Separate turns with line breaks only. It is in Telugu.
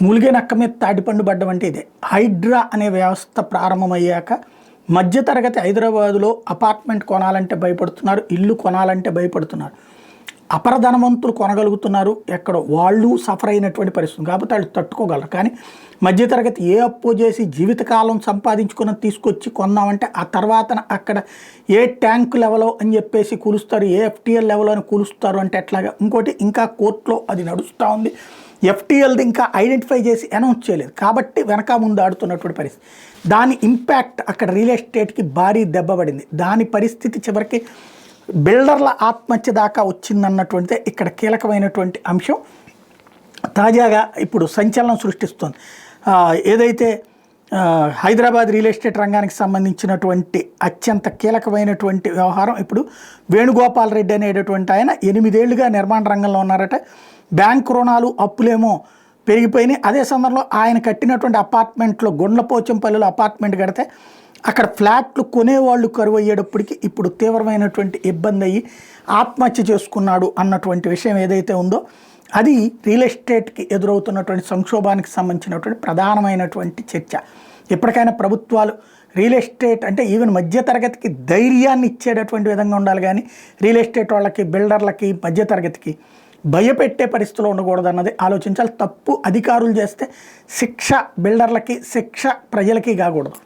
మూలిగే నక్క మీద తాటిపండు పడ్డం అంటే ఇదే. హైడ్రా అనే వ్యవస్థ ప్రారంభమయ్యాక మధ్యతరగతి హైదరాబాదులో అపార్ట్మెంట్ కొనాలంటే భయపడుతున్నారు, ఇల్లు కొనాలంటే భయపడుతున్నారు. అపరధనవంతులు కొనగలుగుతున్నారు, ఎక్కడో వాళ్ళు సఫర్ అయినటువంటి పరిస్థితి కాబట్టి వాళ్ళు తట్టుకోగలరు. కానీ మధ్యతరగతి ఏ అప్పు చేసి జీవితకాలం సంపాదించుకుని తీసుకొచ్చి కొందామంటే ఆ తర్వాత అక్కడ ఏ ట్యాంక్ లెవెలో అని చెప్పేసి కూలుస్తారు, ఏ ఎఫ్టీఎల్ లెవెల్ అని కూలుస్తారు అంటే ఎట్లాగా. ఇంకోటి ఇంకా కోర్టులో అది నడుస్తూ ఉంది. ఎఫ్టీఎల్ది ఇంకా ఐడెంటిఫై చేసి అనౌన్స్ చేయలేదు కాబట్టి వెనక ముందు ఆడుతున్నటువంటి పరిస్థితి. దాని ఇంపాక్ట్ అక్కడ రియల్ ఎస్టేట్కి భారీ దెబ్బ పడింది. దాని పరిస్థితి చివరికి బిల్డర్ల ఆత్మహత్య దాకా వచ్చిందన్నటువంటిదే ఇక్కడ కీలకమైనటువంటి అంశం. తాజాగా ఇప్పుడు సంచలనం సృష్టిస్తుంది. ఏదైతే హైదరాబాద్ రియల్ ఎస్టేట్ రంగానికి సంబంధించినటువంటి అత్యంత కీలకమైనటువంటి వ్యవహారం, ఇప్పుడు వేణుగోపాల్ రెడ్డి అనేటటువంటి ఆయన 8 ఏళ్లుగా నిర్మాణ రంగంలో ఉన్నారట. బ్యాంకు రుణాలు అప్పులేమో పెరిగిపోయినాయి. అదే సందర్భంలో ఆయన కట్టినటువంటి అపార్ట్మెంట్లో గుండ్లపోచంపల్లిలో అపార్ట్మెంట్ కడితే అక్కడ ఫ్లాట్లు కొనేవాళ్ళు కరువు అయ్యేటప్పటికి ఇప్పుడు తీవ్రమైనటువంటి ఇబ్బంది అయ్యి ఆత్మహత్య చేసుకున్నాడు అన్నటువంటి విషయం ఏదైతే ఉందో అది రియల్ ఎస్టేట్కి ఎదురవుతున్నటువంటి సంక్షోభానికి సంబంధించినటువంటి ప్రధానమైనటువంటి చర్చ. ఎప్పటికైనా ప్రభుత్వాలు రియల్ ఎస్టేట్ అంటే ఈవెన్ మధ్యతరగతికి ధైర్యాన్ని ఇచ్చేటటువంటి విధంగా ఉండాలి, కానీ రియల్ ఎస్టేట్ వాళ్ళకి, బిల్డర్లకి, మధ్యతరగతికి భయపెట్టే పరిస్థితిలో ఉండకూడదు అన్నది ఆలోచించాలి. తప్పు అధికారులు చేస్తే శిక్ష బిల్డర్లకి, శిక్ష ప్రజలకి కాకూడదు.